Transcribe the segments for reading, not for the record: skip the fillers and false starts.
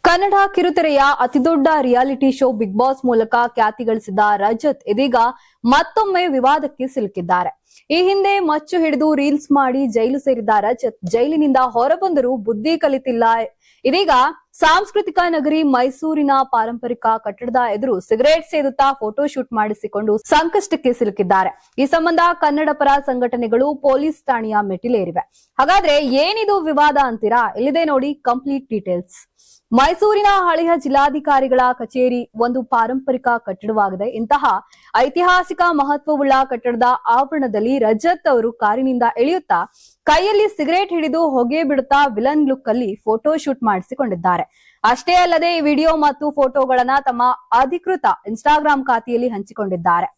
ಕನ್ನಡ ಕಿರುತೆರೆಯ ಅತಿದೊಡ್ಡ reality show Bigg boss ಮೂಲಕ ಖ್ಯಾತಿ ಗಳಿಸಿದ ರಜತ್ ಇದೀಗ ಮತ್ತೊಮ್ಮೆ ವಿವಾದಕ್ಕೆ ಸಿಲುಕಿದ್ದಾರೆ. ಈ ಹಿಂದೆ ಮಚ್ಚು ಹಿಡಿದು ರೀಲ್ಸ್ ಮಾಡಿ ಜೈಲು ಸೇರಿದ ರಜತ್ ಜೈಲಿನಿಂದ ಹೊರಬಂದರೂ ಬುದ್ಧಿ ಕಲಿತಿಲ್ಲ. ಇದೀಗ ಸಾಂಸ್ಕೃತಿಕ ನಗರಿ ಮೈಸೂರಿನ ಪಾರಂಪರಿಕ ಕಟ್ಟಡದ ಎದುರು ಸಿಗರೇಟ್ ಸೇದುತ್ತಾ ಫೋಟೋ ಶೂಟ್ ಮಾಡಿಸಿಕೊಂಡು ಸಂಕಷ್ಟಕ್ಕೆ ಸಿಲುಕಿದ್ದಾರೆ. ಈ ಸಂಬಂಧ ಕನ್ನಡ ಪರ ಸಂಘಟನೆಗಳು ಪೊಲೀಸ್ ಠಾಣೆಯ ಮೆಟ್ಟಿಲೇರಿವೆ. ಹಾಗಾದ್ರೆ ಏನಿದು ವಿವಾದ ಅಂತೀರಾ? ಇಲ್ಲಿದೆ ನೋಡಿ ಕಂಪ್ಲೀಟ್ ಡೀಟೇಲ್ಸ್. ಮೈಸೂರಿನ ಹಳೆಯ ಜಿಲ್ಲಾಧಿಕಾರಿಗಳ ಕಚೇರಿ ಒಂದು ಪಾರಂಪರಿಕ ಕಟ್ಟಡವಾಗಿದೆ. ಇಂತಹ ಐತಿಹಾಸಿಕ ಮಹತ್ವವುಳ್ಳ ಕಟ್ಟಡದ ಆವರಣದಲ್ಲಿ ರಜತ್ ಅವರು ಕಾರಿನಿಂದ ಇಳಿಯುತ್ತಾ ಕೈಯಲ್ಲಿ ಸಿಗರೇಟ್ ಹಿಡಿದು ಹೊಗೆ ಬಿಡುತ್ತಾ ವಿಲನ್ ಲುಕ್ ಅಲ್ಲಿ ಫೋಟೋ ಶೂಟ್ ಮಾಡಿಸಿಕೊಂಡಿದ್ದಾರೆ. ಅಷ್ಟೇ ಅಲ್ಲದೆ ಈ ವಿಡಿಯೋ ಮತ್ತು ಫೋಟೋಗಳನ್ನ ತಮ್ಮ ಅಧಿಕೃತ ಇನ್ಸ್ಟಾಗ್ರಾಂ ಖಾತೆಯಲ್ಲಿ ಹಂಚಿಕೊಂಡಿದ್ದಾರೆ.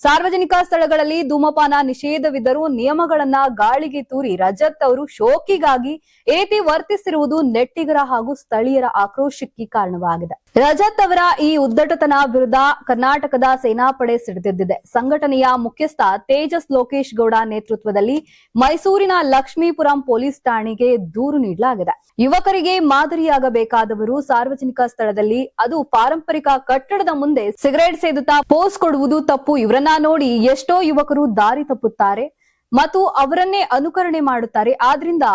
ಸಾರ್ವಜನಿಕ ಸ್ಥಳಗಳಲ್ಲಿ ಧೂಮಪಾನ ನಿಷೇಧವಿದ್ದರೂ ನಿಯಮಗಳನ್ನ ಗಾಳಿಗೆ ತೂರಿ ರಜತ್ ಅವರು ಶೋಕಿಗಾಗಿ ಈ ರೀತಿ ವರ್ತಿಸಿರುವುದು ನೆಟ್ಟಿಗರ ಹಾಗೂ ಸ್ಥಳೀಯರ ಆಕ್ರೋಶಕ್ಕೆ ಕಾರಣವಾಗಿದೆ. ರಜತ್ ಅವರ ಈ ಉದ್ದಟತನ ವಿರುದ್ಧ ಕರ್ನಾಟಕದ ಸೇನಾಪಡೆ ಸಿಡಿದೆದ್ದಿದೆ. ಸಂಘಟನೆಯ ಮುಖ್ಯಸ್ಥ ತೇಜಸ್ ಲೋಕೇಶ್ ಗೌಡ ನೇತೃತ್ವದಲ್ಲಿ ಮೈಸೂರಿನ ಲಕ್ಷ್ಮೀಪುರಂ ಪೊಲೀಸ್ ಠಾಣೆಗೆ ದೂರು ನೀಡಲಾಗಿದೆ. ಯುವಕರಿಗೆ ಮಾದರಿಯಾಗಬೇಕಾದವರು ಸಾರ್ವಜನಿಕ ಸ್ಥಳದಲ್ಲಿ, ಅದು ಪಾರಂಪರಿಕ ಕಟ್ಟಡದ ಮುಂದೆ ಸಿಗರೇಟ್ ಸೇದುತ್ತಾ ಪೋಸ್ ಕೊಡುವುದು ತಪ್ಪು. ಇವರನ್ನ ನೋಡಿ ಎಷ್ಟೋ ಯುವಕರು ದಾರಿ ತಪ್ಪುತ್ತಾರೆ ಮತ್ತು ಅವರನ್ನೇ ಅನುಕರಣೆ ಮಾಡುತ್ತಾರೆ. ಆದ್ರಿಂದ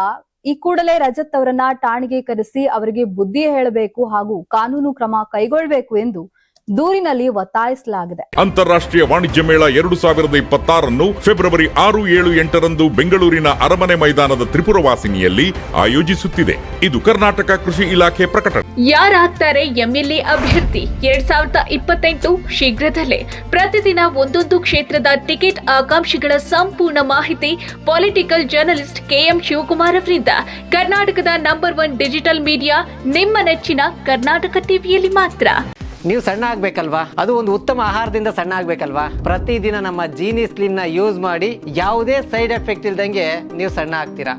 ಈ ಕೂಡಲೇ ರಜತ್ ಅವರನ್ನ ಠಾಣೆಗೆ ಕರೆಸಿ ಅವರಿಗೆ ಬುದ್ಧಿ ಹೇಳಬೇಕು ಹಾಗೂ ಕಾನೂನು ಕ್ರಮ ಕೈಗೊಳ್ಳಬೇಕು ಎಂದು ದೂರಿನಲ್ಲಿ ಒತ್ತಾಯಿಸಲಾಗಿದೆ. ಅಂತಾರಾಷ್ಟ್ರೀಯ ವಾಣಿಜ್ಯ ಮೇಳ 2026 ಫೆಬ್ರವರಿ 6, 7, 8ರಂದು ಬೆಂಗಳೂರಿನ ಅರಮನೆ ಮೈದಾನದ ತ್ರಿಪುರವಾಸಿನಿಯಲ್ಲಿ ಆಯೋಜಿಸುತ್ತಿದೆ. ಇದು ಕರ್ನಾಟಕ ಕೃಷಿ ಇಲಾಖೆ ಪ್ರಕಟಣೆ. ಯಾರಾಗ್ತಾರೆ ಎಂಎಲ್ಎ ಅಭ್ಯರ್ಥಿ 2028 ಶೀಘ್ರದಲ್ಲೇ. ಪ್ರತಿದಿನ ಒಂದೊಂದು ಕ್ಷೇತ್ರದ ಟಿಕೆಟ್ ಆಕಾಂಕ್ಷಿಗಳ ಸಂಪೂರ್ಣ ಮಾಹಿತಿ ಪೊಲಿಟಿಕಲ್ ಜರ್ನಲಿಸ್ಟ್ ಕೆಎಂ ಶಿವಕುಮಾರ್ ಅವರಿಂದ. ಕರ್ನಾಟಕದ ನಂಬರ್ 1 ಡಿಜಿಟಲ್ ಮೀಡಿಯಾ ನಿಮ್ಮ ನೆಚ್ಚಿನ ಕರ್ನಾಟಕ ಟಿವಿಯಲ್ಲಿ ಮಾತ್ರ. ನೀವು ಸಣ್ಣ ಆಗ್ಬೇಕಲ್ವಾ? ಅದು ಒಂದು ಉತ್ತಮ ಆಹಾರದಿಂದ ಸಣ್ಣ ಆಗ್ಬೇಕಲ್ವಾ? ಪ್ರತಿದಿನ ನಮ್ಮ ಜೀನಿ ಸ್ಲಿಮ್ ನ ಯೂಸ್ ಮಾಡಿ ಯಾವುದೇ ಸೈಡ್ ಎಫೆಕ್ಟ್ ಇಲ್ದಂಗೆ ನೀವು ಸಣ್ಣ ಆಗ್ತೀರಾ.